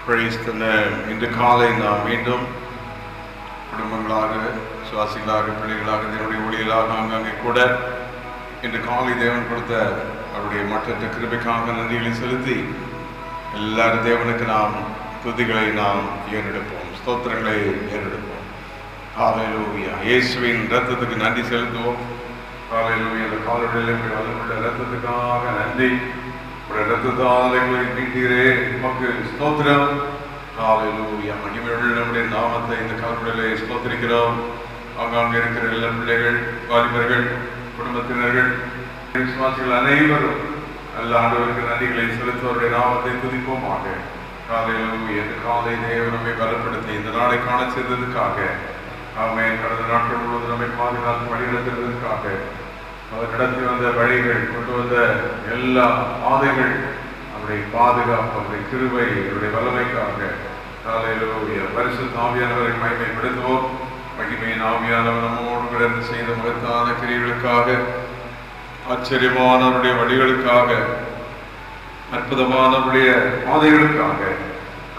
Praise the name. இன்று காலை நாம் மீண்டும் குடும்பங்களாக, சுவாசிகளாக, பிள்ளைகளாக, தேவனுடைய ஊழியர்களாக அங்கங்கே கூட இன்று காலை தேவன் கொடுத்த அவருடைய மற்ற கிருபைக்காக நன்றிகளை செலுத்தி எல்லாரும் தேவனுக்கு நாம் துதிகளை நாம் ஏறெடுப்போம், ஸ்தோத்திரங்களை ஏறெடுப்போம். ஹல்லேலூயா. இயேசுவின் இரத்தத்துக்கு நன்றி செலுத்துவோம். ஹல்லேலூயா. இந்த காலையில் வல்லமுள்ள இரத்தத்துக்காக நன்றி. இரத்தத்தால் எங்களை மீட்டீரே, உமக்கு ஸ்தோத்திரம். ஹல்லேலூயா. மகிமையுள்ள நம்முடைய நாமத்தை இந்த காலையிலே ஸ்தோத்திரிக்கிறோம். அங்காங்கே இருக்கிற எல்லா பிள்ளைகள், வாலிபர்கள், குடும்பத்தினர்கள், விசுவாசிகள் அனைவரும் நல்ல ஆண்டவருக்கு நன்றிகளை செலுத்துவருடைய நாமத்தை துதிப்போமாக. ஹல்லேலூயா. இந்த காலை தேவன் நம்மை பலப்படுத்தி இந்த நாளை காண செய்ததற்காக, ஆமென். கடந்த நாட்கள் முழுவதும் நம்மை பாதுகாத்து வழிநடத்துவதற்காக, அவர் நடத்தி வந்த வழிகள், கொண்டு வந்த எல்லா பாதைகள், அவருடைய பாதுகாப்பு, அவருடைய கிருபை, அவருடைய வல்லமைக்காக ஹல்லேலூயா. பரிசுத்த ஆவியானவரை மகிமைப்படுத்துவோம். மகிமையின் ஆவியானவர் நம்மோடு கடந்து செய்த மகத்தான கிரியைகளுக்காக, ஆச்சரியமானவருடைய வழிகளுக்காக, அற்புதமானவருடைய பாதைகளுக்காக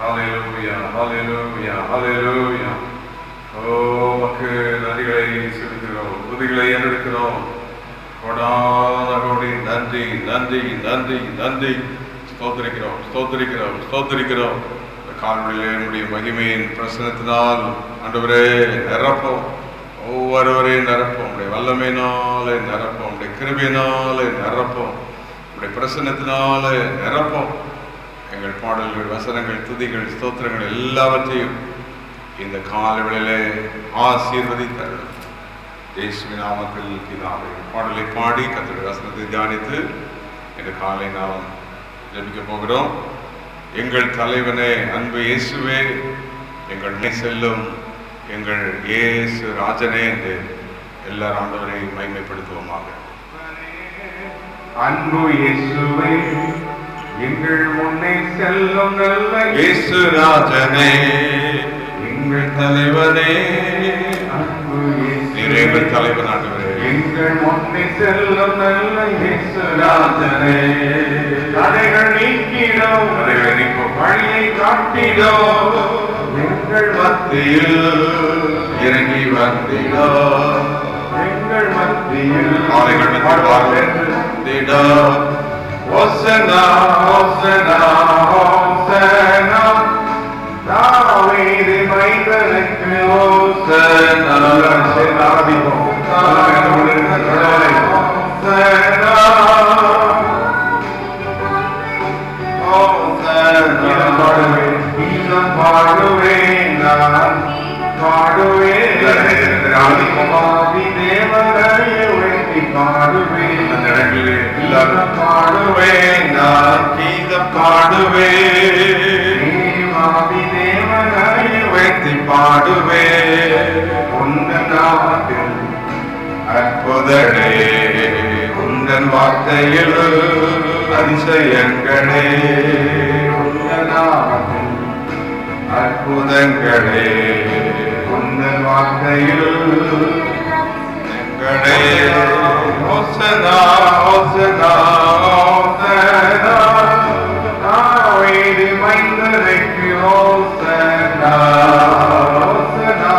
ஹல்லேலூயா, ஹல்லேலூயா, ஹல்லேலூயா. ஓ, உமக்கு நன்றிகளை செலுத்துகிறோம், துதிகளை ஏறெடுக்கிறோம். கோடானகோடி நன்றி, நன்றி, நன்றி, நன்றி. ஸ்தோத்திரிக்கிறோம், ஸ்தோத்திரிக்கிறோம், ஸ்தோத்திரிக்கிறோம். இந்த காலையிலே என்னுடைய மகிமையின் பிரசனத்தினால் ஆண்டவரே நிரப்போம், ஒவ்வொருவரையும் நிரப்போம். உடைய வல்லமையினாலே நிரப்போம், உடைய கிருபையினாலே நிரப்போம், உடைய பிரசனத்தினாலே நிரப்போம். எங்கள் பாடல்கள், வசனங்கள், துதிகள், ஸ்தோத்திரங்கள் எல்லாவற்றையும் இந்த காலையிலே ஆசீர்வதித்தருளும். இயேசுவின் நாமத்தில் பிதாவே. பாடலை பாடி கர்த்தருடைய வசனத்தை தியானித்து இந்த காலை நாம் ஜெபிக்க போகிறோம். எங்கள் தலைவனே, அன்பு இயேசுவே, எங்கள் செல்லும் எங்கள் இயேசு ராஜனே என்று எல்லா ஆண்டவரை மகிமைப்படுத்துவோமாக. அன்பு இயேசுவே, எங்கள் முன்னே செல்லும் நல்ல இயேசு ராஜனே, எங்கள் தலைவனே, அன்பு இயேசுவே, எங்கள் தலைவன் ஆண்டவரே, எங்கள் முன்னே செல்லும் நல்ல இயேசு ராஜனே, தடைகள் நீக்கிடும், தடைகளை நீக்கும், வழியை காட்டிடும், எங்கள் மத்தியில் இறங்கி வந்திடோ, எங்கள் மத்தியில் காலைகள் வாழ்ந்திடோ. ஓசனா, ஓசனா, ஓசனா, தாவீது மைந்தனுக்கு ஓசனா. ஆரம்பிப்போம். பாடுவேன், நான் பாடுவேன், தேவனையை உயர்த்தி பாடுவேன், அந்த இடங்களிலே எல்லாரும் பாடுவேன், நான் கீதம் பாடுவேன், தேவனையை உயர்த்தி பாடுவேன். உந்தன் நாமத்தில் அற்புதனே, உந்தன் வார்த்தையில் அதிசயங்களே, உந்தன் நாமத்தில் அற்புதங்களே, உந்தன் வார்த்தையில் எங்களே. ஓசனா, ஓசனா, ஓசனா, தாவீது மைந்தனுக்கு ஓசனா, ஓசனா,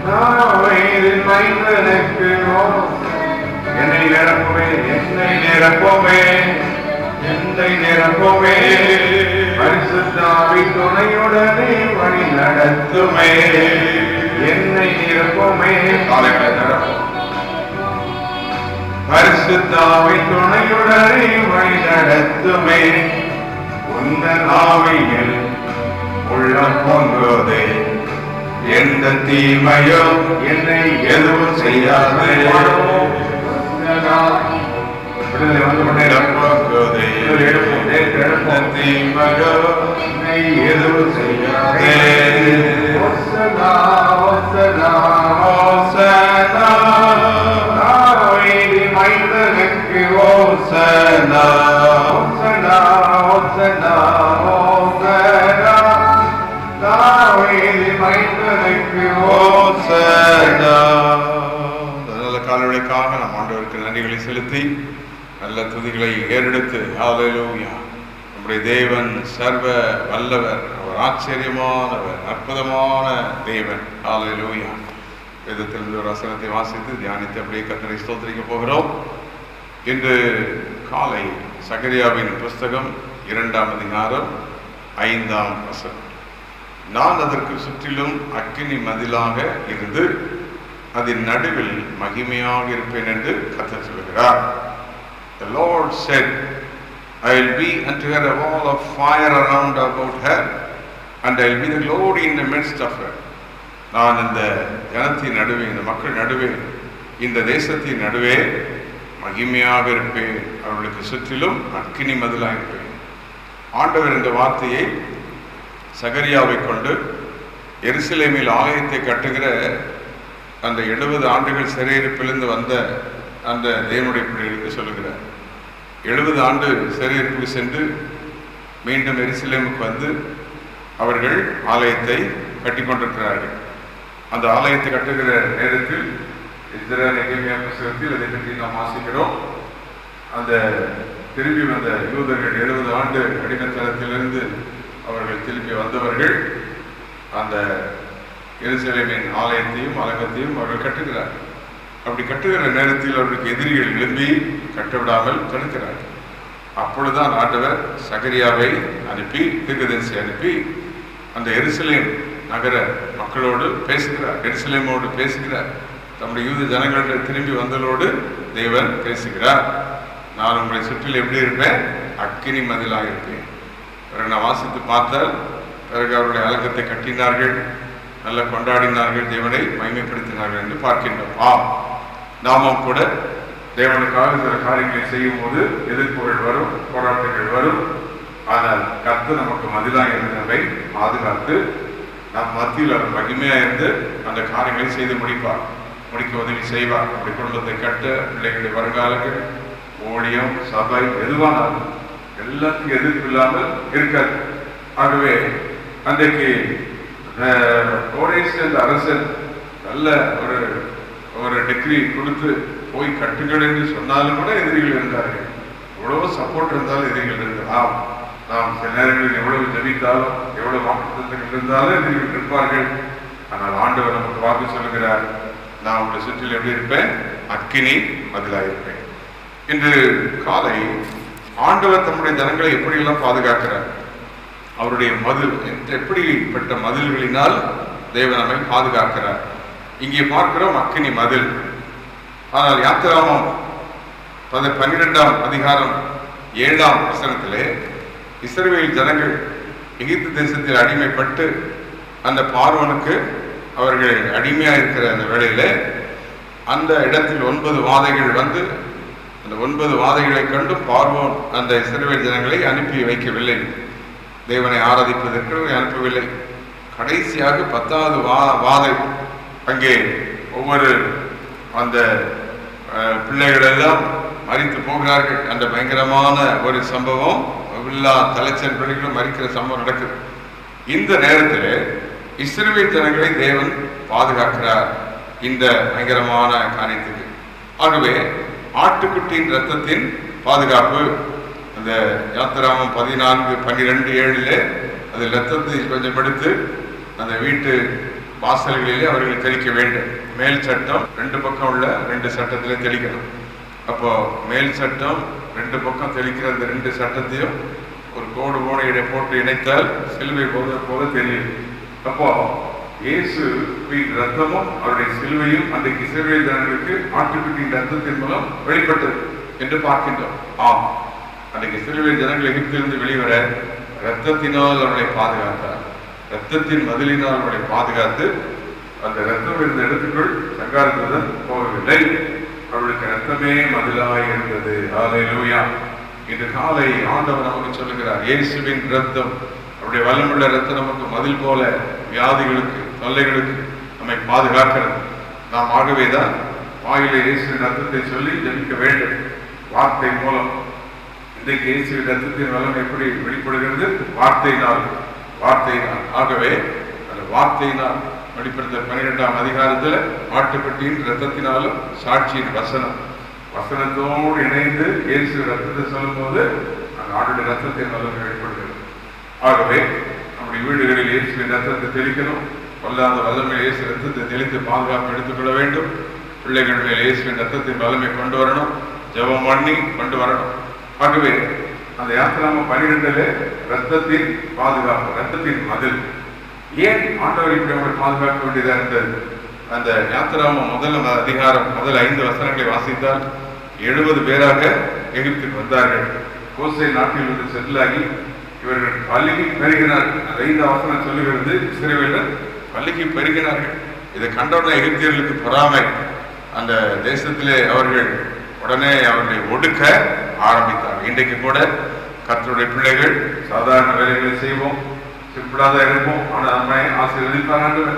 தாவீது மைந்தனுக்கு ஓசனா. என்னை நிரப்புமே, என்னை நிரப்புமே, என்னை நிரப்புமே, பரிசுத்த ஆவி துணையுடனே வழி நடத்துமே, என்னை நிரப்புமே, காலைகளை நிரப்பும். பரிசுத்த ஆவி துணையுடனே வழி நடத்துமே, உந்தன் ஆவியில் உள்ளம் பொங்குதே, எந்த தீமையோ என்னை எதுவும் செய்யாதே, விடுதலை வந்து கொண்டே நிரப்புவதே. எந்த தீமையோ என்னை எதுவும் செய்யாதே. ஓசனா, ஓசனா, ஓசனா, தாவீது மைந்தனுக்கு ஓசனா, ஓசனா, ஓசனா, ஓசனா, தாவீது மைந்தனுக்கு ஓசனா. நல்ல காலவழிக்காக நாம் ஆண்டவருக்கு நன்றிகளை செலுத்தி நல்ல துதிகளை ஏறெடுத்து ஹல்லேலூயா. நம்முடைய தேவன் சர்வ வல்லவர், அவர் ஆச்சரியமானவர், அற்புதமான தேவன். ஹல்லேலூயா. வேதத்திலிருந்து ஒரு வசனத்தை வாசித்து தியானித்து அப்படியே கர்த்தரை ஸ்தோத்திரிக்க போகிறோம். இன்று காலை சகரியாவின் புஸ்தகம் 2ஆம் அதிகாரம் 5ஆம் வசனம். நான் அதற்கு சுற்றிலும் அக்கினி மதிலாக இருந்து அதன் நடுவில் மகிமையாக இருப்பேன் என்று கர்த்தர் சொல்கிறார். The Lord said, I will be unto her a wall of fire around about her, and I will be the glory in the midst of her. நான் இந்த ஜனத்தின் நடுவே, இந்த மக்கள் நடுவே, இந்த தேசத்தின் நடுவே மகிமையாக இருப்பேன், அவர்களுக்கு சுற்றிலும் அக்கினி மதிலாக இருப்பேன். ஆண்டவர் இந்த வார்த்தையை சகரியாவை கொண்டு எருசலேமில் ஆலயத்தை கட்டுகிற அந்த 70 ஆண்டுகள் சிறையிருப்பிலிருந்து வந்த அந்த தேவனுடைய பிள்ளைகளுக்கு சொல்லுகிறார். 70 ஆண்டு சிறையிருப்புக்கு சென்று மீண்டும் எருசலேமுக்கு வந்து அவர்கள் ஆலயத்தை கட்டி கொண்டிருக்கிறார்கள். அந்த ஆலயத்தை கட்டுகிற நேரத்தில் எஸ்றா நெகேமியா புத்தகத்தில் அதை பற்றி நாம் வாசிக்கிறோம். அந்த திரும்பி வந்த யூதர்கள் 70 ஆண்டு அடிமைத்தனத்திலிருந்து அவர்கள் திரும்பி வந்தவர்கள் அந்த எருசலேமின் ஆலயத்தையும் அலங்கத்தையும் அவர்கள் கட்டுகிறார்கள். அப்படி கட்டுகிற நேரத்தில் அவர்களுக்கு எதிரிகள் எழும்பி கட்டவிடாமல் தடுக்கிறார்கள். அப்பொழுதுதான் ஆண்டவர் சகரியாவை அனுப்பி, தீர்க்கதரிசி அனுப்பி அந்த எருசலேம் நகர மக்களோடு பேசுகிறார், எருசலேமோடு பேசுகிறார். தம்முடைய யூத ஜனங்களிடம் திரும்பி வந்ததோடு தேவன் பேசுகிறார். நான் உங்களை சுற்றில் எப்படி இருப்பேன்? அக்கினி மதிலாக இருப்பேன். பிறகு நான் வாசித்து பார்த்தால், பிறகு அவருடைய அலங்கத்தை கட்டினார்கள், நல்லா கொண்டாடினார்கள், தேவனை மகிமைப்படுத்தினார்கள் என்று பார்க்கின்றோம். நாமும் கூட தேவனுக்காக சில காரியங்களை செய்யும் போது எதிர்ப்புகள் வரும், போராட்டங்கள் வரும். ஆனால் கர்த்தர் நமக்கு மதிலாக இருந்து நம்மை பாதுகாத்து நம் மத்தியில் அவர் மகிமையாக இருந்து அந்த காரியங்களை செய்து முடிக்க உதவி செய்வார். நம்முடைய குடும்பத்தை கட்ட, பிள்ளைகளுடைய வருங்காலங்கள், ஊழியம், சபை எதுவானாலும் எல்லாத்துக்கும் எதிர்ப்பு இல்லாமல் இருக்காது. ஆகவே அன்றைக்கு கோரேஸ் என்ற அரசன் நல்ல ஒரு டிகிரி கொடுத்து போய் கட்டுங்கள் என்று சொன்னாலும் கூட எதிரிகள் இருந்தார்கள். எவ்வளவு சப்போர்ட் இருந்தாலும் எதிரிகள் இருந்தால், நாம் சில நேரங்களில் எவ்வளவு ஜெபித்தாலும் எவ்வளவு வாக்குத்தத்தங்கள் இருந்தாலும் எதிரிகள் இருப்பார்கள். ஆனால் ஆண்டவர் நமக்கு வாக்கு சொல்கிறார், நான் உங்களை சுற்றில் எப்படி இருப்பேன்? அக்கினி மதிலாக இருப்பேன். இன்று காலை ஆண்டவர் தம்முடைய ஜனங்களை எப்படியெல்லாம் பாதுகாக்கிறார், அவருடைய மதில் எப்படிப்பட்ட மதில்களினால் தேவன் நம்மை பாதுகாக்கிறார். இங்கே பார்க்கிறோம் அக்கினி மதில். ஆனால் யாத்திராகமம் 12ஆம் அதிகாரம் 7ஆம் வசனத்திலே இஸ்ரவேல் ஜனங்கள் எகிப்து தேசத்தில் அடிமைப்பட்டு அந்த பார்வோனுக்கு அவர்கள் அடிமையாக இருக்கிற அந்த வேளையில அந்த இடத்தில் 9 வாதைகள் வந்து அந்த 9 வாதைகளை கண்டு பார்வோன் அந்த இஸ்ரவேல் ஜனங்களை அனுப்பி வைக்கவில்லை, தேவனை ஆராதிப்பதற்கு அனுப்பவில்லை. கடைசியாக 10வது வாதை அங்கே ஒவ்வொரு அந்த பிள்ளைகள் எல்லாம் மரித்து போகிறார்கள். அந்த பயங்கரமான ஒரு சம்பவம், எல்லா தலைச்சன் பிள்ளைகளும் மரிக்கிற சம்பவம் நடக்குது. இந்த நேரத்தில் இஸ்ரவேல் ஜனங்களை தேவன் பாதுகாக்கிறார் இந்த பயங்கரமான காரியத்துக்கு. ஆகவே ஆட்டுக்குட்டியின் இரத்தத்தின் பாதுகாப்பு, அந்த யாத்திராகமம் 14:12-7 அது இரத்தத்தை கொஞ்சம் எடுத்து அந்த வீட்டு வாசல்களிலே அவர்கள் தெளிக்க வேண்டும். மேல் சட்டம் 2 பக்கம் உள்ள 2 சட்டத்திலே தெளிக்கணும். அப்போ மேல் சட்டம் 2 பக்கம் தெளிக்கிற அந்த 2 சட்டத்தையும் ஒரு கோடு போட்டு இணைத்தால் சிலுவை போல தெரியும். அப்போ இயேசுவின் ரத்தமும் அவருடைய சிலுவையும் அன்றைக்கு இஸ்ரவேல் ஜனங்களுக்கு ஆட்டுக்குட்டியின் ரத்தத்தின் மூலம் வெளிப்பட்டது என்று பார்க்கின்றோம். அன்றைக்கு இஸ்ரவேல் ஜனங்கள் எகிப்திலிருந்து வெளிவர இரத்தத்தினால் அவர்களை பாதுகாத்தார். இரத்தத்தின் மதிலினால் அவர்களை பாதுகாத்து அந்த இரத்தம் இருந்த இடத்துக்குள் சங்காரத்துடன் போகவில்லை, அவர்களுக்கு இரத்தமே மதிலாய் இருந்தது. ஹல்லேலூயா. இன்று காலை ஆண்டவர் நமக்கு சொல்லுகிறார், இயேசுவின் இரத்தம், அவருடைய வல்லமுள்ள இரத்தம் நமக்கு மதில் போல வியாதிகளுக்கு, தொல்லைகளுக்கு நம்மை பாதுகாக்கிறது. நாம் ஆகவேதான் வாயிலே இயேசுவின் இரத்தத்தை சொல்லி ஜெபிக்க வேண்டும். வார்த்தை மூலம் இன்றைக்கு இயேசுவின் இரத்தத்தின் வல்லம் எப்படி வெளிப்படுகிறது? வார்த்தையினால். ஆகவே அந்த வார்த்தையினால் வெளிப்படுத்த 12ஆம் அதிகாரத்தில் ஆட்டுக்குட்டியின் இரத்தத்தினாலும் சாட்சியின் வசனம் வசனத்தோடு இணைந்து இயேசு ரத்தத்தை சொல்லும் போது அந்த ஆண்டுடைய ரத்தத்தின் வல்லமை வெளிப்படுகிறது. ஆகவே நம்முடைய வீடுகளில் இயேசுவின் ரத்தத்தை தெளிக்கணும். வல்லாத வல்லமை இயேசு ரத்தத்தை தெளித்து பாதுகாப்பு எடுத்துக்கொள்ள வேண்டும். பிள்ளைகள் மேல் இயேசுவின் ரத்தத்தின் வல்லமை கொண்டு வரணும். ஜெபம் பண்ணி கொண்டு வரணும். ஆகவே அந்த யாத்திராம 12 ரத்தத்தின் பாதுகாப்பு, ரத்தத்தின் மதில். ஏன் ஆண்டவர் இப்படி அவங்களை பாதுகாக்க வேண்டியதாக இருந்தது? அந்த யாத்திராம முதல் அதிகாரம் முதல் 5 வசனங்களை வாசித்தால் 70 பேராக எகிப்துக்கு வந்தார்கள். கோசை நாட்டில் வந்து செட்டிலாகி இவர்கள் பள்ளிக்கு பெருகினார்கள். அந்த 5 வசனம் சொல்லுகிறது, இஸ்ரவேலர் பள்ளிக்கு பெருகினார்கள். இதை கண்டவுடனே எகிப்தியர்களுக்கு பொறாமை. அந்த தேசத்திலே அவர்கள் உடனே அவர்களை ஒடுக்க ஆரம்பித்தார்கள். இன்றைக்கு கூட கர்த்தருடைய பிள்ளைகள் சாதாரண வேலைகளை செய்வோம், சிம்பிளாக இருப்போம், ஆனால் நம்மை ஆசீர்வதிப்பார்கள்.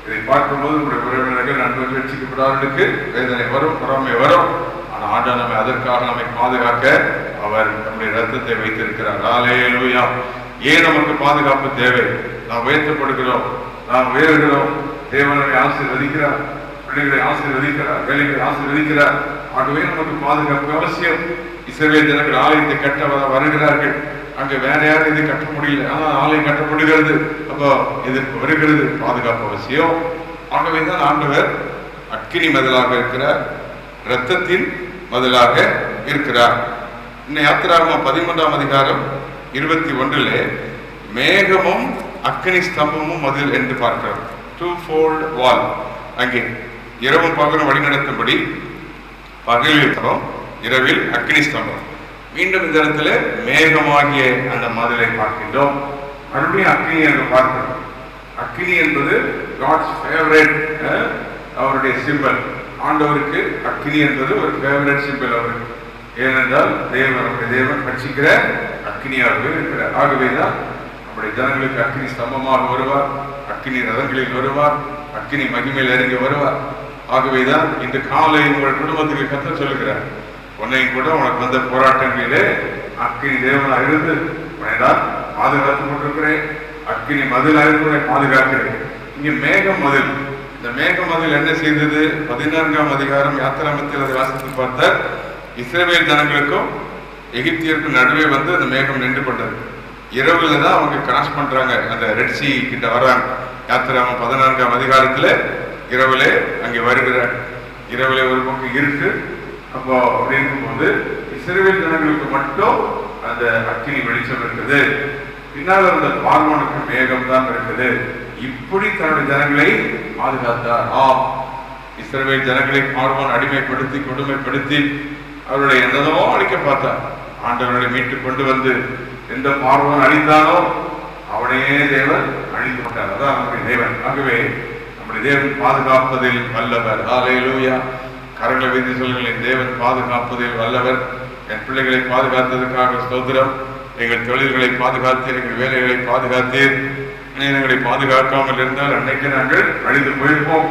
இதை பார்க்கும்போது நம்முடைய உறவினர்கள் நண்பர்கள் ரட்சிக்கப்படாதவர்களுக்கு வேதனை வரும், பொறாமை வரும். ஆனால் ஆண்டவர் நம்மை அதற்காக நம்மை பாதுகாக்க அவர் நம்முடைய ரத்தத்தை வைத்திருக்கிறார். ஹல்லேலூயா. ஏன் நமக்கு பாதுகாப்பு தேவை? நாம் உயர்த்தப்படுகிறோம், நாம் உயர்கிறோம். தேவன் நம்மை ஆசீர்வதிக்கிறார், பிள்ளைகளை ஆசீர்வதிக்கிறார், வேலைகளை ஆசீர்வதிக்கிறார். ஆகவே நமக்கு பாதுகாப்பு அவசியம். இஸ்ரவேல் ஜனங்கள் ஆலயத்தை கட்ட வருகிறார்கள். அங்க வேற யாரும் இதை கட்ட முடியல, ஆனால் ஆலயம் கட்டப்படுகிறது. அப்போ இதற்கு வருகிறது, பாதுகாப்பு அவசியம். ஆகவேதான் ஆண்டவர் அக்கினி மதிலாக இருக்கிறார், இரத்தத்தின் மதிலாக இருக்கிறார். இந்த யாத்திராகமம் 13ஆம் அதிகாரம் 21 மேகமும் அக்கினி ஸ்தம்பமும் மதில் என்று பார்க்கிறோம். 2-fold wall. அங்கே இரவும் பகலும் வழிநடத்தும்படி பகலில் இரவில் அக்கினி ஸ்தம்பம். மீண்டும் இந்த இடத்துல மேகமாகிய அந்த மதிலை பார்க்கின்றோம். மறுபடியும் அக்கினி என்று பார்க்கிறோம். அக்கினி என்பது காட்ஸ் ஃபேவரட், அவருடைய சிம்பல். ஆண்டவருக்கு அக்கினி என்பது ஒரு ஃபேவரட் சிம்பல் அவருக்கு. ஏனென்றால் நம்முடைய தேவன் பட்சிக்கிற அக்கினியாகவே இருக்கிறார். ஆகவேதான் நம்முடைய ஜனங்களுக்கு அக்கினி ஸ்தம்பமாக வருவார், அக்கினி ரதங்களில் வருவார், அக்கினி மகிமையில் இறங்கி வருவார். ஆகவேதான் இன்று காலை உங்கள் குடும்பத்துக்கு கர்த்தர் சொல்லுகிறார், உன்னையும் கூட உனக்கு வந்த போராட்டங்களிலே அக்கினி தேவனாக இருந்து உன்னைதான் பாதுகாத்துக் கொண்டிருக்கிறேன், அக்கினி மதிலாக இருந்து பாதுகாக்கிறேன். இங்கே மேகம் மதில். இந்த மேக மதில் என்ன செய்தது? 14ஆம் அதிகாரம் யாத்திராமத்தில் அதை வாசித்து பார்த்தார். இஸ்ரவேல் ஜனங்களுக்கும் எகிப்தியருக்கும் நடுவே வந்து அந்த மேகம் நின்று கொண்டது. இரவுல தான் அவங்க கிராஸ் பண்றாங்க, அந்த ரெட் சீ கிட்ட வர்றாங்க. யாத்திராமம் 14ஆம் அதிகாரத்துல இரவுலே அங்கே வருகிறார். இரவுல ஒரு பக்கம் இருக்கு. அப்போ அப்படி இருக்கும்போது இஸ்ரவேல் ஜனங்களுக்கு மட்டும் அந்த அக்கினி வெளிச்சம் இருக்குது, பின்னால் அந்த பார்வோனுக்கு மேகம் தான் இருக்குது. இப்படி தன்னுடைய ஜனங்களை பாதுகாத்தார். இஸ்ரவேல் ஜனங்களை பார்வோன் அடிமைப்படுத்தி கொடுமைப்படுத்தி அவருடைய என்னதோ அழிக்க பார்த்தார். ஆண்டவர்களை மீட்டு கொண்டு வந்து எந்த பார்வோன் அழித்தானோ அவனையே தேவன் அழித்து விட்டார். அதான் நம்முடைய தேவன். ஆகவே நம்முடைய தேவன் பாதுகாப்பதில் வல்லவர். ஹல்லேலூயா. கரங்களை வைத்து சொல்லுங்கள், என் தேவன் பாதுகாப்பதில் வல்லவர். என் பிள்ளைகளை பாதுகாத்ததற்காக ஸ்தோத்திரம். எங்கள் தொழில்களை பாதுகாத்தீர், எங்கள் வேலைகளை பாதுகாத்தீர். எங்களை பாதுகாக்காமல் இருந்தால் அன்னைக்கு நாங்கள் அழிந்து போயிருப்போம்.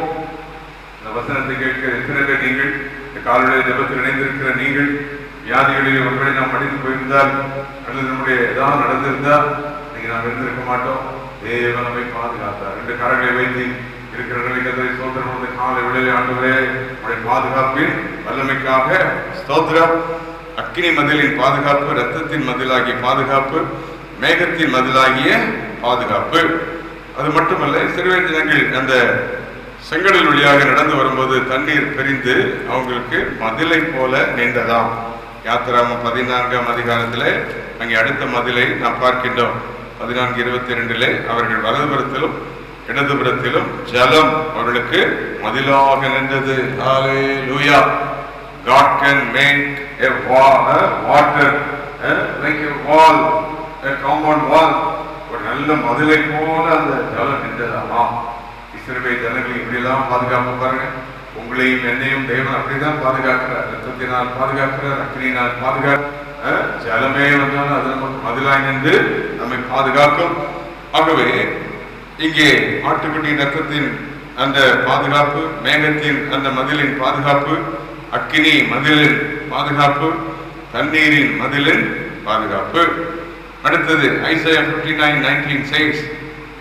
இந்த வசனத்தை கேட்க எத்தனை பேர் நீங்கள் இந்த காலையில ஜெபத்தில் இணைந்திருக்கிற நீங்கள் வியாதிகளில் ஒருவேளை நாம் அழிந்து போயிருந்தால் அல்லது நம்முடைய ஏதாவது நடந்திருந்தால் இன்னைக்கு நாம் இருந்திருக்க மாட்டோம். தேவன் நம்மை பாதுகாத்தார். 2 கரங்களை வைத்து இருக்கிற நிலைக்கத்தை ஸ்தோத்திரம். வந்து காலை விளையாடி ஆண்டவரே நம்முடைய பாதுகாப்பின் வல்லமைக்காக ஸ்தோத்திரம். அக்கினி மதிலின் பாதுகாப்பு, இரத்தத்தின் மதிலாகிய பாதுகாப்பு, மேகத்தின் மதிலாகிய பாதுகாப்பு. அது மட்டுமல்ல, இஸ்ரவேல் ஜனங்கள் அந்த செங்கடல் வழியாக நடந்து வரும்போது தண்ணீர் பிரிந்து அவங்களுக்கு மதிலை போல நீண்டதாம். யாத்திராமம் 14ஆம் அதிகாரத்திலே அங்கே அடுத்த மதிலை நாம் பார்க்கின்றோம். 14:22 அவர்கள் வலதுபுறத்திலும் இடதுபுறத்திலும் ஜலம் அவர்களுக்கு மதிலாக நின்றது. ஹல்லேலூயா. God can make a water like a wall, a compound wall. ஒரு நல்ல மதிலை போல அந்த ஜலம் நின்றதாமா. இஸ்ரவேல் ஜனங்களை இப்படியெல்லாம் பாதுகாப்பு பாருங்க. உங்களையும் என்னையும் தேவன் அப்படிதான் பாதுகாக்கிறார். ரத்தத்தினால் பாதுகாக்கிறார், அக்கினியினால் பாதுகாக்கிறார். ஜலமே வந்தாலும் அது நமக்கு மதிலாய் நின்று நம்மை பாதுகாக்கும். ஆகவே இங்கே ஆட்டுக்குட்டியின் ரத்தத்தின் அந்த பாதுகாப்பு, மேகத்தின் அந்த மதிலின் பாதுகாப்பு, அக்கினி மதிலின் பாதுகாப்பு, தண்ணீரின் மதிலின் பாதுகாப்பு. அடுத்தது ஐசையா 59:19 says,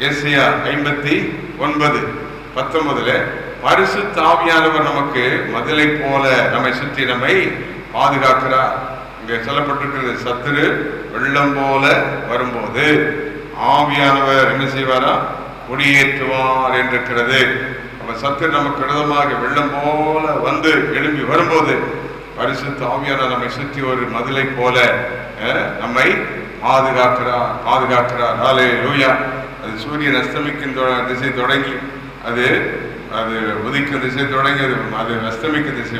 எஸ்ஐயா 59:19 பரிசுத்த ஆவியானவர் நமக்கு மதிலை போல நம்மை சுற்றி நம்மை பாதுகாக்கிறார். இங்கே சொல்லப்பட்டிருக்கிறது, சத்துரு வெள்ளம் போல வரும்போது ஆவியானவர் என்ன செய்வாரா? குடியேற்றுவார் என்றிருக்கிறது. அப்ப சத்துரு நமக்கு விரோதமாக வெள்ளம் போல வந்து எழும்பி வரும்போது பரிசுத்த ஆவியானவர் நம்மை சுற்றி ஒரு மதிலை போல நம்மை பாதுகாக்கிறார். ஹல்லேலூயா. அது சூரியன் அஸ்தமிக்கும் திசை தொடங்கி அது உதிக்கும் திசை தொடங்கி அது அஸ்தமிக்கும் திசை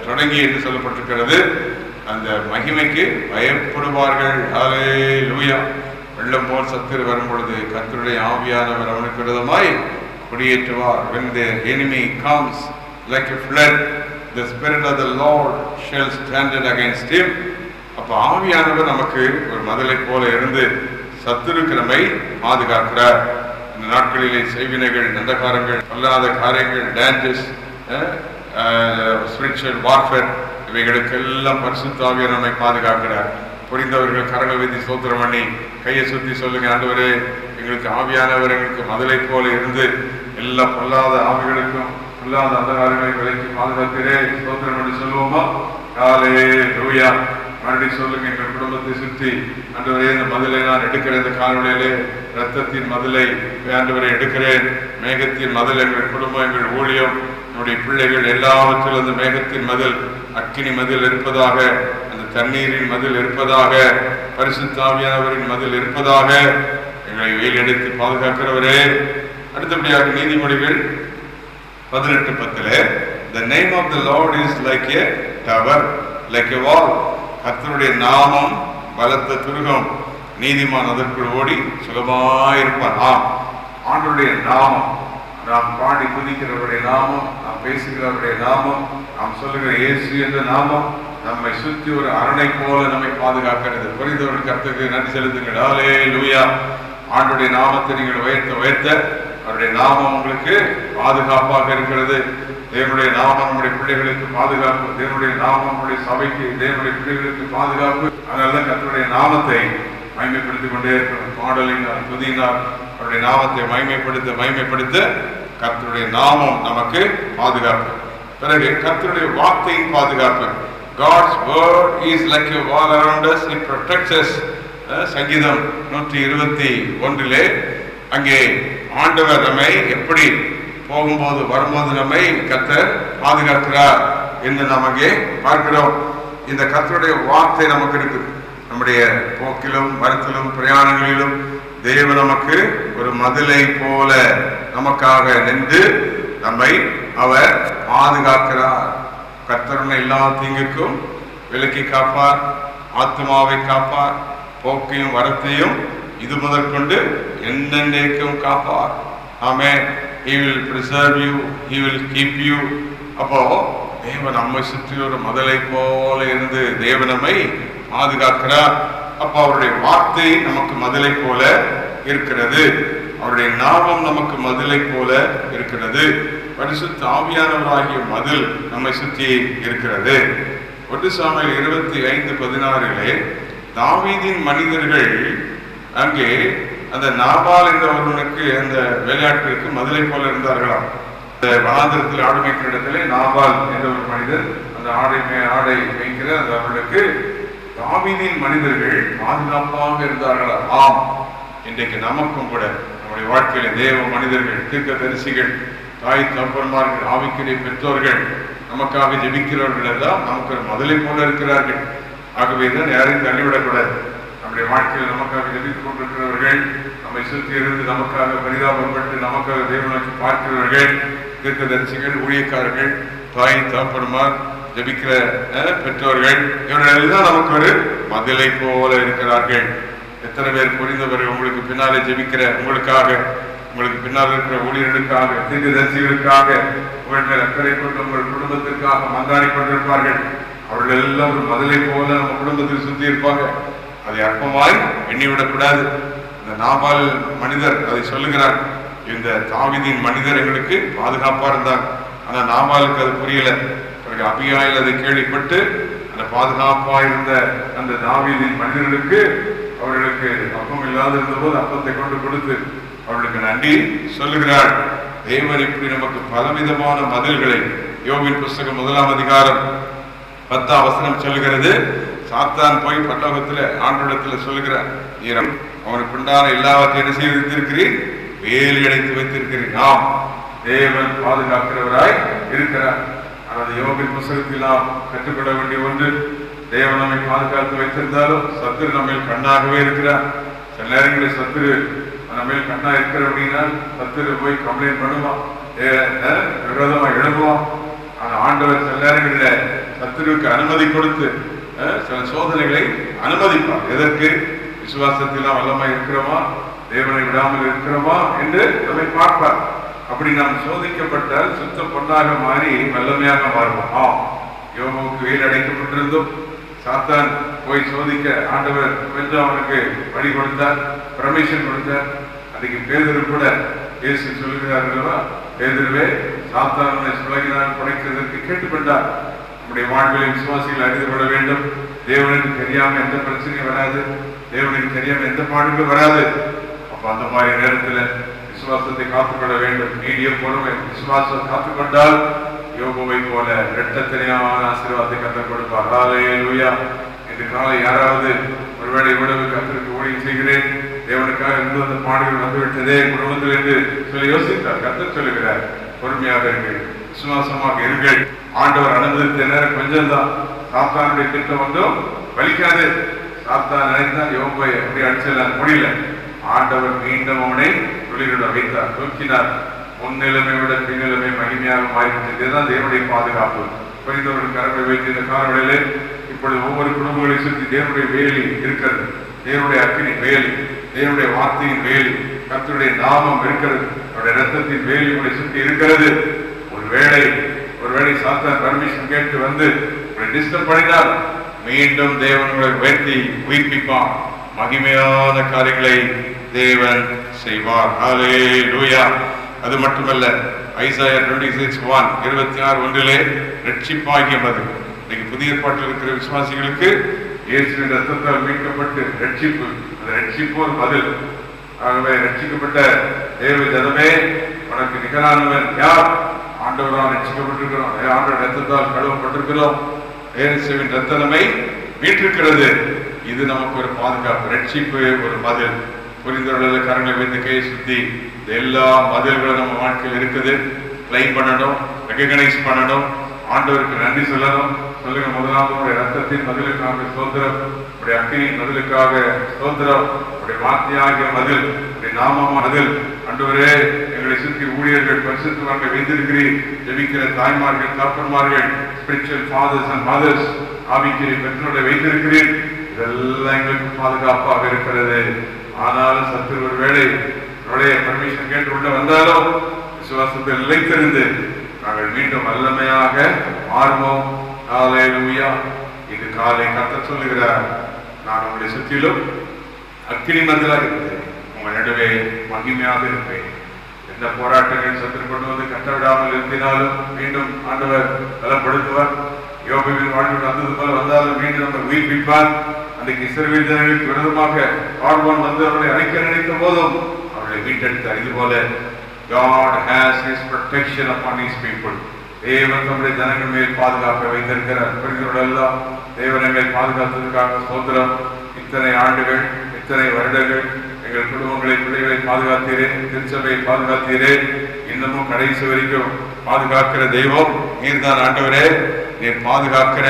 தொடங்கி என்று சொல்லப்பட்டிருக்கிறது. அந்த மகிமைக்கு பயப்படுவார்கள். ஹல்லேலூயா. வெள்ளம் போல் சத்துரு வரும் பொழுது கர்த்தருடைய ஆவியானவர் அவனுக்கு விரோதமாய் குடியேற்றுவார். When the enemy comes like a flood, the spirit of the Lord shall stand against him. அப்ப ஆவியானவர் நமக்கு ஒரு மதிலை போல இருந்து சத்துருக்கு நம்மை பாதுகாக்கிறார். இந்த நாட்களிலே செய்வினைகள், நந்தகாரங்கள், அல்லாத காரியங்கள், டேஞ்சர்ஸ், ஸ்பிரிச்சுவல் வார்ஃபேர், இவைகளுக்கெல்லாம் பரிசுத்த ஆவியானவர் நம்மை பாதுகாக்கிறார். புரிந்தவர்கள் கரங்கள் வைத்து ஸ்தோத்திரம் பண்ணி கையை சுத்தி சொல்லுங்க, ஆண்டவரே எங்களுக்கு ஆவியானவர் எங்களுக்கு மதிலை போல இருந்து எல்லா பொல்லாத ஆவிகளுக்கும் பொல்லாத அந்தகாரங்களை விலைக்கு பாதுகாக்கிறே ஸ்தோத்திரம் பண்ணி சொல்லுவோமா? ஹல்லேலூயா. மறுபடியும் சொல்லுங்க, எங்கள் குடும்பத்தை சுற்றி ஆண்டவரே இந்த மதிலை நான் எடுக்கிறேன். இந்த காலவெளியிலே இரத்தத்தின் மதிலை ஆண்டவரை எடுக்கிறேன். மேகத்தின் மதில் எங்கள் குடும்பம், எங்கள் ஊழியம், என்னுடைய பிள்ளைகள் எல்லாவற்றிலும் அந்த மேகத்தின் மதில், அக்கினி மதில் இருப்பதாக, அந்த தண்ணீரின் மதில் இருப்பதாக, பரிசுத்த ஆவியானவரின் மதில் இருப்பதாக எங்களை வெயில் எடுத்து பாதுகாக்கிறவரே. அடுத்தபடியாக நீதிமொழிகள் 18:10 The name of the Lord is like a tower, like a wall. கர்த்தருடைய நாமம் பலத்த துருகம், நீதிமான் அதற்குள் ஓடி சுகமாயிருப்பான். ஆண்டவருடைய நாமம், நாம் பாடி துதிக்கிறவருடைய நாமம், நாம் பேசுகிறவருடைய நாமம், நாம் சொல்லுகிற இயேசு என்ற நாமம் நம்மை சுற்றி ஒரு அரணை போல நம்மை பாதுகாக்கிறது. புரிந்தவர்கள் கர்த்தருக்கு நன்றி செலுத்துங்கள். ஹல்லேலூயா. ஆண்டவருடைய நாமத்தை நீங்கள் உயர்த்த அவருடைய நாமம் உங்களுக்கு பாதுகாப்பாக இருக்கிறது. தேவனுடைய நாமம் நம்முடைய பிள்ளைகளுக்கு பாதுகாப்பு. தேவனுடைய நாமம் நம்முடைய சபைக்கு, தேவனுடைய பிள்ளைகளுக்கு பாதுகாப்பு. அதனால கர்த்தருடைய நாமத்தை மகிமைப்படுத்திக் கொண்டே இருக்கிறோம். பாடலினால், துதியினால் அவருடைய நாமத்தை மகிமைப்படுத்த கர்த்தருடைய நாமம் நமக்கு பாதுகாப்பு. பிறகு கர்த்தருடைய வார்த்தையின் பாதுகாப்பு. God's word is like a wall around us, it protects us. சங்கீதம் 121 அங்கே ஆண்டவர் நம்மை எப்படி போகும்போது வரும்போது நம்மை கர்த்தர் பாதுகாக்கிறார் என்று நாம் அங்கே பார்க்கிறோம். இந்த கர்த்தருடைய வார்த்தை நமக்கு இருக்கு. நம்முடைய போக்கிலும் வரத்திலும் பிரயாணங்களிலும் தேவன் நமக்கு ஒரு மதிலை போல நமக்காக நின்று நம்மை அவர் பாதுகாக்கிறார். கர்த்தருடைய எல்லா தீங்குக்கும் விலக்கி காப்பார், ஆத்மாவை காப்பார், போக்கையும் வரத்தையும் இது முதற்கொண்டு என்னென்னைக்கும் காப்பார். ஆமென். He will preserve you, he will keep you. அப்போ தேவன் நம்மை சுற்றி ஒரு மதிலை போல இருந்து தேவன் நம்மை பாதுகாக்கிறார். அப்போ அவருடைய வார்த்தை நமக்கு மதிலை போல இருக்கிறது. அவருடைய நாமம் நமக்கு மதிலை போல இருக்கிறது. பரிசுத்த ஆவியானவராகிய மதில் நம்மை சுற்றி இருக்கிறது. 1 சாமுவேல் 25:16 தாவீதின் மனிதர்கள் அங்கே அந்த நாபால் என்ற ஒருவனுக்கு அந்த வேலையாட்களுக்கு மதிலை போல இருந்தார்களாம். அந்த வனாந்திரத்தில் ஆடு மேய்க்கிற இடத்திலே நாபால் என்ற ஒரு மனிதர் அந்த ஆடை மேய்க்கிற அந்த அவர்களுக்கு தாவீதின் மனிதர்கள் பாதுகாப்பாக இருந்தார்களாம். ஆம், இன்றைக்கு நமக்கும் கூட நம்முடைய வாழ்க்கையில தேவ மனிதர்கள், தீர்க்கதரிசிகள், தாய் தகப்பன்மார்கள், ஆவிக்குரிய பெற்றோர்கள், நமக்காக ஜெபிக்கிறவர்கள் எல்லாம் நமக்கு மதிலை போல இருக்கிறார்கள். ஆகவேதான் யாரையும் தள்ளிவிடக்கூடாது. நம்முடைய வாழ்க்கையில் நமக்காக ஜெபித்துக் கொண்டிருக்கிறவர்கள், நம்மை சுற்றி இருந்து நமக்காக பரிதாபப்பட்டு நமக்காக தேவனுக்கு பார்க்கிறவர்கள், தீர்க்கதரிசிகள், ஊழியக்காரர்கள், தாய் தகப்பன்மார், ஜெபிக்கிற பெற்றோர்கள், இவர்கள் தான் நமக்கு ஒரு மதிலை போல இருக்கிறார்கள். எத்தனை பேர் புரிந்தவர்கள் உங்களுக்கு பின்னாலே ஜெபிக்கிற உங்களுக்காக, உங்களுக்கு பின்னால் இருக்கிற ஊழியர்களுக்காக, தீர்க்கதரிசிகளுக்காக, உங்கள் மேல் அக்கறை கொண்டு உங்கள் குடும்பத்திற்காக மன்றாடி கொண்டிருப்பார்கள். அவர்கள் எல்லாம் ஒரு மதிலை போல நம்ம குடும்பத்தில் சுற்றி இருப்பாங்க. அதை அற்பமாய் எண்ணிவிடக்கூடாது. இந்த நாபால் மனிதர் அதை சொல்லுகிறார். இந்த தாவீதின் மனிதர் எங்களுக்கு பாதுகாப்பா இருந்தார். ஆனா நாபாலுக்கு அது புரியல. பிறகு அபிகாயில் அதை கேள்விப்பட்டு அந்த பாதுகாப்பா இருந்த அந்த தாவீதின் மனிதர்களுக்கு அவர்களுக்கு அப்பம் இல்லாத இருந்த போது அப்பத்தை கொண்டு கொடுத்து அவர்களுக்கு நன்றி சொல்லுகிறார். தேவன் இப்படி நமக்கு பலவிதமான மதில்களை, யோபின் புஸ்தகம் 1ஆம் அதிகாரம் 10ஆம் வசனம் சொல்லுகிறது, சாத்தான் போய் பரலோகத்துல ஆண்டவரிடத்துல சொல்லுகிறார், நீரம் அவனுக்கு உண்டான எல்லாவற்றையும் என்ன செய்து வைத்திருக்கிறீர், வேலி அடைத்து வைத்திருக்கிறீர். நாம் தேவன் பாதுகாக்கிறவராய் இருக்கிறார். ஆனால் யோபின் புஸ்தகத்தில் நாம் கற்றுக்கொள்ள வேண்டிய ஒன்று, தேவன் நம்மை பாதுகாத்து வைத்திருந்தாலும் சத்துரு நம்ம கண்ணாகவே இருக்கிறார். சில நேரங்களில் சத்துரு நம்ம கண்ணா இருக்கிற அப்படின்னா சத்துரு போய் கம்ப்ளைண்ட் பண்ணுவான், விரோதமா எழுப்புவான். ஆனா ஆண்டவர் சில நேரங்களில் சத்துருவுக்கு அனுமதி கொடுத்து சில சோதனைகளை அனுமதிப்பார். எதற்கு? விசுவாசத்தில் நாம் வல்லமா இருக்கிறோமா, தேவனை விடாமல் இருக்கிறோமா என்று நம்மை பார்ப்பார். அப்படி நாம் சோதிக்கப்பட்டால் சுத்த பொன்னாக மாறி வல்லமையாக மாறுவோம். யோபுவுக்கு வேல் அடைக்கப்பட்டிருந்தும் சாத்தான் போய் சோதிக்க ஆண்டவர் கொஞ்சம் அவனுக்கு வழி கொடுத்தார், பர்மிஷன் கொடுத்தார். அன்றைக்கு பேதுரு கூட இயேசு சொல்லுகிறார் அல்லவா, பேதுருவே சாத்தானை சுலகினால் படைக்கிறதற்கு கேட்டுக்கொண்டார். நம்முடைய வாழ்வில் விசுவாசிகள் அறிந்து கொள்ள வேண்டும், தேவனுக்கு தெரியாம எந்த பிரச்சனையும் வராது, தேவனுக்கு தெரியாம எந்த பாடுகளும் வராது. அப்ப அந்த மாதிரி நேரத்துல விசுவாசத்தை காத்துக்கொள்ள வேண்டும். நீடிய பொறுமை விசுவாசம் காத்துக்கொண்டால் யோபுவை போல இரட்டத்தனையான ஆசீர்வாதத்தை கர்த்தர் கொடுப்பார். ஹல்லேலூயா. இன்று காலை யாராவது ஒருவேளை இவ்வளவு கர்த்தருக்கு ஊழியம் செய்கிறேன், தேவனுக்காக இருந்து அந்த பாடுகள் வந்துவிட்டதே குடும்பத்தில் என்று சொல்லி யோசித்தார். கர்த்தர் சொல்லுகிறார், பொறுமையாக இருங்கள், விசுவாசமாக இருங்கள். ஆண்டவர் அனுமதித்த நேரம் கொஞ்சம் தான். சாத்தானுடைய திட்டம் வந்தும் வலிக்காது. சாத்தான் நினைத்தால் யோபுவை அப்படி அடிச்சலாம் முடியல. ஆண்டவர் மீண்டும் அவனை தொழிலிட வைத்தார், தூக்கினார். முன்னிலைமை விட பின்னிலைமை மகிமையாக மாறிவிட்டது. இதுதான் தேவனுடைய பாதுகாப்பு. புரிந்தவர்கள் கரங்களை வைத்து இந்த காலவெளியிலே இப்பொழுது ஒவ்வொரு குடும்பங்களை சுற்றி தேவனுடைய வேலி இருக்கிறது. தேவனுடைய அக்கினி வேலி, தேவனுடைய வார்த்தையின் வேலி, கர்த்தருடைய நாமம் இருக்கிறது, அவருடைய இரத்தத்தின் வேலி உங்களை சுற்றி இருக்கிறது. ஒருவேளை சாத்தான் பர்மிஷன் கேட்டு வந்து உங்களை டிஸ்டர்ப் பண்ணினால் மீண்டும் தேவன் உங்களை உயர்த்தி உயிர்ப்பிப்பான். மகிமையான காரியங்களை தேவன் செய்வார். ஹல்லேலூயா. அது மட்டுமல்ல, ஐசாயா 26:1 ரட்சிப்பாகிய மதில். இன்னைக்கு புதிய ஏற்பாட்டில் இருக்கிற விசுவாசிகளுக்கு இயேசுவின் ரத்தத்தால் மீட்கப்பட்டு ரட்சிப்பு, அந்த ரட்சிப்பு ஒரு பதில். ஆகவே ரட்சிக்கப்பட்ட தேவ ஜனமே, உனக்கு நிகரானவன் யார்? ஆண்டவரால் ரட்சிக்கப்பட்டிருக்கிறோம், ஆண்டவர் ரத்தத்தால் கழுவப்பட்டிருக்கிறோம். இயேசுவின் ரத்தனமை மீட்டிருக்கிறது. இது நமக்கு ஒரு பாதுகாப்பு. ரட்சிப்பு ஒரு மதில். புரிந்தவர்கள கரங்களை வைத்து கையை சுத்தி எல்லா மதில்களும் நம்ம வாழ்க்கையில் இருக்குது. கிளைம் பண்ணணும், ரெகக்னைஸ் பண்ணணும், ஆண்டவருக்கு நன்றி சொல்லணும். சொல்லுங்க, முதலாவது உடைய ரத்தத்தின் மதிலுக்காக ஸ்தோத்திரம், உடைய அக்கினியின் மதிலுக்காக ஸ்தோத்திரம், உடைய வார்த்தையாகிய மதில், உடைய நாமம் மதில். ஆண்டவரே, எங்களை சுற்றி ஊழியர்கள் பரிசுத்தவான்கள் வைத்திருக்கிறீர். ஜெபிக்கிற தாய்மார்கள், தகப்பன்மார்கள், ஸ்பிரிச்சுவல் ஃபாதர்ஸ் அண்ட் மதர்ஸ், ஆவிக்குரிய பெற்றோரை வைத்திருக்கிறீர். இதெல்லாம் எங்களுக்கு பாதுகாப்பாக இருக்கிறது. ஆனாலும் சத்துரு ஒரு வேளை நம்முடைய பர்மிஷன் கேட்டு உள்ள வந்தாலும் விசுவாசத்தில் நிலைத்திருந்து நாங்கள் மீண்டும் வல்லமையாக மாறுவோம். ஹல்லேலூயா. இது காலை கர்த்தர் சொல்லுகிறார், நான் உங்களுடைய சுற்றிலும் அக்கினி மதிலாக இருப்பேன், உங்கள் நடுவே மகிமையாக இருப்பேன். எந்த போராட்டங்கள் சத்துரு கொண்டு வந்து கட்டவிடாமல் இருந்தினாலும் மீண்டும் ஆண்டவர் பலப்படுத்துவார். யோபுவின் வாழ்வில் வந்தது போல வந்தாலும் மீண்டும் நம்ம உயிர்ப்பிப்பார். அன்றைக்கு இஸ்ரவேல் ஜனங்களுக்கு விரோதமாக பார்வோன் வந்து அவர்களை அழைக்க நினைத்த போதும் அவர்களை மீட்டெடுத்தார். இது போல God has his protection upon his people. தேவன் நம்முடைய ஜனங்கள் மேல் பாதுகாப்பை வைத்திருக்கிறார். புரிந்தவர்களெல்லாம் தேவனங்களை பாதுகாத்ததற்காக ஸ்தோத்திரம். இத்தனை ஆண்டுகள், இத்தனை வருடங்கள் எங்கள் குடும்பங்களை, பிள்ளைகளை பாதுகாத்தீரே, திருச்சபையை பாதுகாத்தீரே. இன்னமும் கடைசி வரைக்கும் பாதுகாக்கிற தெய்வம் நீர்தான் ஆண்டவரே. நீர் பாதுகாக்கிற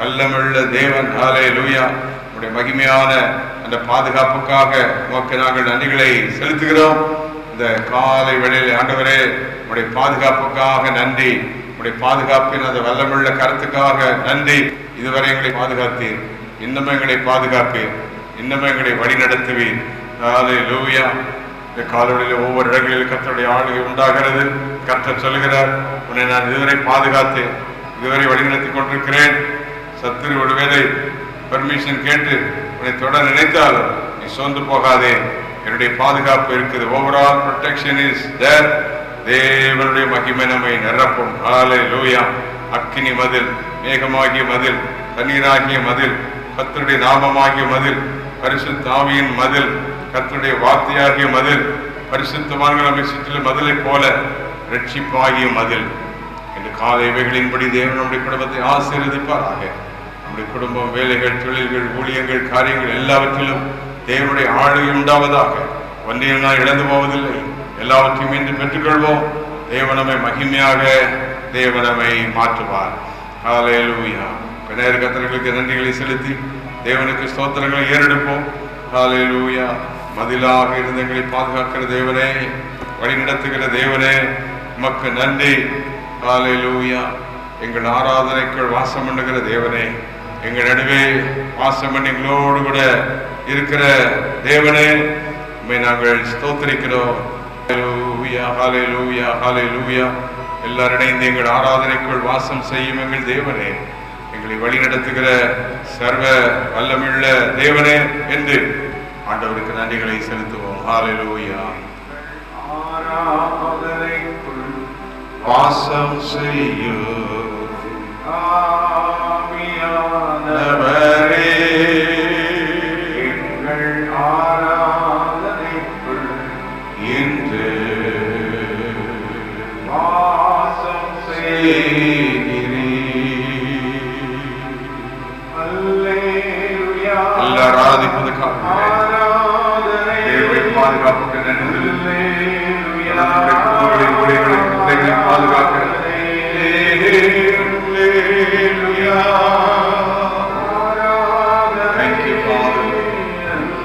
வல்லமுள்ள தேவன். ஹல்லேலூயா. உடைய மகிமையான அந்த பாதுகாப்புக்காக உமக்கு நாங்கள் நன்றிகளை செலுத்துகிறோம். இந்த காலை வேளையில் ஆண்டவரே, உடைய பாதுகாப்புக்காக நன்றி. உடைய பாதுகாப்பின் அந்த வல்லமுள்ள கருத்துக்காக நன்றி. இதுவரை எங்களை பாதுகாத்தீர், இன்னமும் எங்களை பாதுகாப்பீர், இன்னமும் எங்களை வழி நடத்துவீர். ஹல்லேலூயா. இந்த காலவெளியில் ஒவ்வொரு இடங்களில் கர்த்தருடைய ஆளுகை உண்டாகிறது. கர்த்தர் சொல்லுகிறார், உன்னை நான் இதுவரை பாதுகாத்தேன், இதுவரை வழிநடத்தி கொண்டிருக்கிறேன். சத்துரு ஒருவேளை பர்மிஷன் கேட்டு உன்னை தொட நினைத்தால் நீ சோர்ந்து போகாதே, என்னுடைய பாதுகாப்பு இருக்குது. Overall protection is there. தேவனுடைய மகிமை நம்மை நிரப்பும். ஹல்லேலூயா. அக்கினி மதில், மேகமாகிய மதில், தண்ணீராகிய மதில், கர்த்தருடைய நாமமாகிய மதில், பரிசுத்த ஆவியின் மதில், கர்த்தருடைய வார்த்தையாகிய மதில், பரிசுத்தவான்கள் நம்மை சுற்றிலும் மதிலை போல ரட்சிப்பாகிய மதில். இன்று காலை இவைகளின்படி தேவன் நம்முடைய குடும்பத்தை ஆசீர்வதிப்பாராக. நம்முடைய குடும்பம், வேலைகள், தொழில்கள், ஊழியங்கள், காரியங்கள் எல்லாவற்றிலும் தேவனுடைய ஆளுகை உண்டாவதாக. ஒன்றையும் நான் இழந்து போவதில்லை, எல்லாவற்றையும் இன்று பெற்றுக்கொள்வோம். தேவனமை மகிமையாக தேவனமை மாற்றுவார். ஹல்லேலூயா. நேர கர்த்தர்களுக்கு நன்றிகளை செலுத்தி தேவனுக்கு ஸ்தோத்திரங்களை ஏறெடுப்போம். ஹல்லேலூயா. மதிலாக இருந்த எங்களை பாதுகாக்கிற தேவனே, வழிநடத்துகிற தேவனே, உமக்கு நன்றி. ஹல்லேலூயா. எங்கள் ஆராதனைக்குள் வாசம் பண்ணுகிற தேவனே, எங்கள் நடுவே வாசம் பண்ணி எங்களோடு கூட இருக்கிற தேவனே, உம்மை நாங்கள் ஸ்தோத்திரிக்கிறோம். ஹல்லேலூயா, ஹல்லேலூயா, ஹல்லேலூயா. எல்லாரும் இணைந்து எங்கள் ஆராதனைக்குள் வாசம் செய்யும் எங்கள் தேவனே, எங்களை வழிநடத்துகிற சர்வ வல்லமுள்ள தேவனே என்று ஆண்டவருக்கு நன்றிகளை செலுத்துவோம். ஹல்லேலூயா. ஆராதனைக்குள் வாசம் செய்யும் ஆவியானவரே, எங்கள் ஆராதனைக்குள் இன்று வாசம் அல்லேலூயா. எல்லாரும் ஆராதிப்பதற்காக ஆராதனை தேவனுடைய பாதுகாப்புக்கு நன்றி. அல்லேலூயா. நம்முடைய குடும்பங்களின் ஊழியர்களை பிள்ளைகளை பாதுகாக்க Thank you, Father.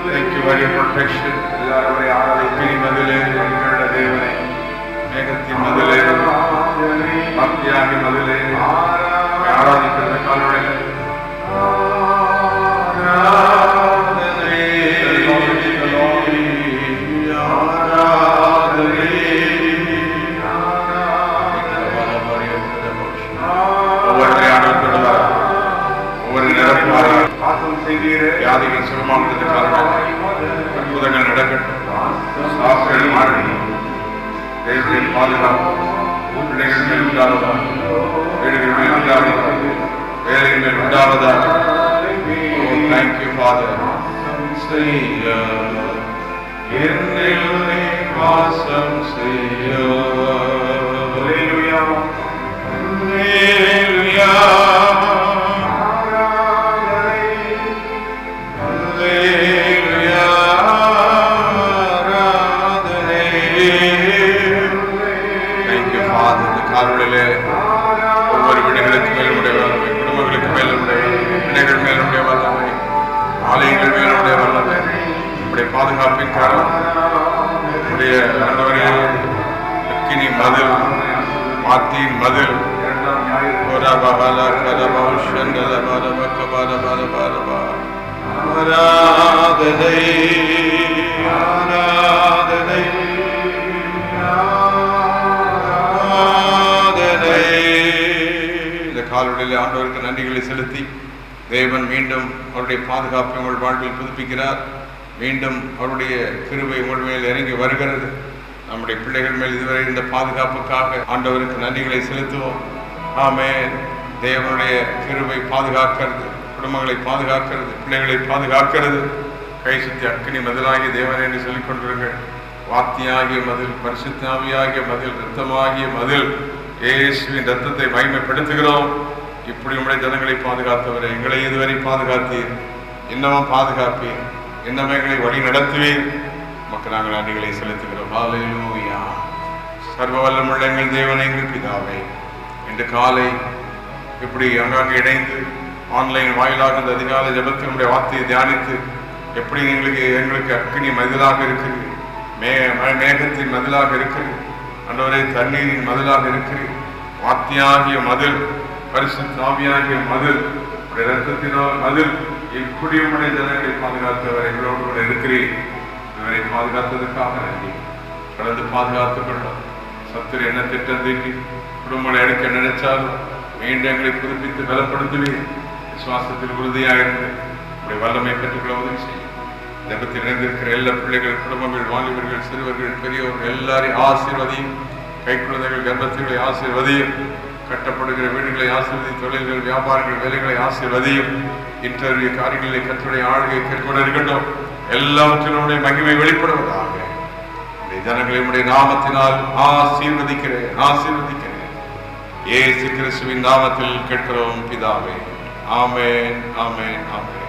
Thank you for your protection. எல்லாருடைய ஆராதனை மதிலே, எங்களுடைய தேவனே, மேகத்தின் மதிலே, பக்தியாகி மதிலே ஆராதிக்கிற காலோடைய வியாதிகள் சுகமானது காரணமாக அற்புதங்கள் நடக்கட்டும். சாஸ்திரங்கள் மாறட்டும். தேவனின் பாதுகாப்பு பிள்ளைகள் மேல் உண்டாவதா, வீடுகள் மேல் உண்டாவதா, வேலைகள் மேல் உண்டாவதா. Thank you, Father. செய்ய என்னில் வாசம் செய்ய. Hallelujah. Hallelujah. ஒவ்வொரு வீடுகளுக்கு மேலுடைய வல்லமை, குடும்பங்களுக்கு மேலுடைய, பிள்ளைகள் மேலுடைய வல்லமை, ஆலயங்கள் மேலுடைய வல்லமை, நம்முடைய பாதுகாப்பின் காலம், நம்முடைய ஆண்டவரே, அக்கினி மதில், மாத்தியின் மதில், ஆராதனை ஆராதனை இந்த காலவெளியில் ஆண்டவருக்கு நன்றிகளை செலுத்தி தேவன் மீண்டும் அவருடைய பாதுகாப்பை உங்கள் வாழ்வில் புதுப்பிக்கிறார். மீண்டும் அவருடைய கிருபை உங்கள் மேல் இறங்கி வருகிறது. நம்முடைய பிள்ளைகள் மேல் இதுவரை இந்த பாதுகாப்புக்காக ஆண்டவருக்கு நன்றிகளை செலுத்துவோம். ஆமென். தேவனுடைய கிருபை பாதுகாக்கிறது, குடும்பங்களை பாதுகாக்கிறது, பிள்ளைகளை பாதுகாக்கிறது. கை சுத்தி அக்கினி மதிலாகிய தேவன் என்று சொல்லிக் கொண்டிருங்கள். வாத்தியாகிய மதில், பரிசுத்தாவியாகிய மதில், இரத்தமாகிய மதில், இயேசுவின் இரத்தத்தை மகிமைப்படுத்துகிறோம். இப்படி உடைய ஜனங்களை பாதுகாத்தவரை, எங்களை இதுவரை பாதுகாத்தீர், இன்னமும் பாதுகாப்பீர், இன்னமும் எங்களை வழி நடத்துவீர். மக்கள் நாங்கள் நன்றிகளை செலுத்துகிறோம். ஹல்லேலூயா. சர்வ வல்லமுள்ள எங்கள் தேவனே, எங்கள் பிதாவே, இன்று காலை இப்படி அங்காங்கே இணைந்து ஆன்லைன் வாயிலாக இந்த அதிகாலை ஜபத்தினுடைய வார்த்தையை தியானித்து எப்படி எங்களுக்கு அக்கினி மதிலாக இருக்கிறது, மேகத்தின் மதிலாக இருக்கிறது, ஆண்டவரே தண்ணீரின் மதிலாக இருக்கிறது, வார்த்தையாகிய மதில், பரிசுத்தாவியாகிய மதில், இரத்தத்தினால் மதில், இப்படி உடைய ஜனங்களை பாதுகாத்தவர் எங்களோடு கூட இருக்கிறேன். இவரை பாதுகாத்ததுக்காக நன்றி. கடந்து பாதுகாத்துக் கொள்ளும். சத்துரு என்ன திட்டம் தீட்டி குடும்பங்களை எடுக்க நினைச்சாலும் மீண்டும் எங்களை புதுப்பித்து பலப்படுத்துவீர். விசுவாசத்தில் உறுதியாக இருந்து உடைய வல்லமை பெற்றுக்கொள்ள உதவி செய்யும். ஜபத்தில் இணைந்திருக்கிற எல்லா பிள்ளைகள், குடும்பங்கள், வாலிபர்கள், சிறுவர்கள், பெரியவர்கள் எல்லாரையும் ஆசீர்வதியும். கை குழந்தைகள் கர்ப்பத்திகளை ஆசீர்வதியும். கட்டப்படுகிற வீடுகளை ஆசீர்வதி, தொழில்கள், வியாபாரங்கள், வேலைகளை ஆசீர்வதியும். இன்டர்வியூ காரியங்களை கர்த்தருடைய ஆளுகை கேட்கொண்டு இருக்கட்டும். எல்லாவற்றினுடைய மகிமை வெளிப்படுவதாக. ஜனங்களை உம்முடைய நாமத்தினால் ஆசீர்வதிக்கிறேன். இயேசு கிறிஸ்துவின் நாமத்தில் கேட்கிறோம் பிதாவே. ஆமென், ஆமென், ஆமென்.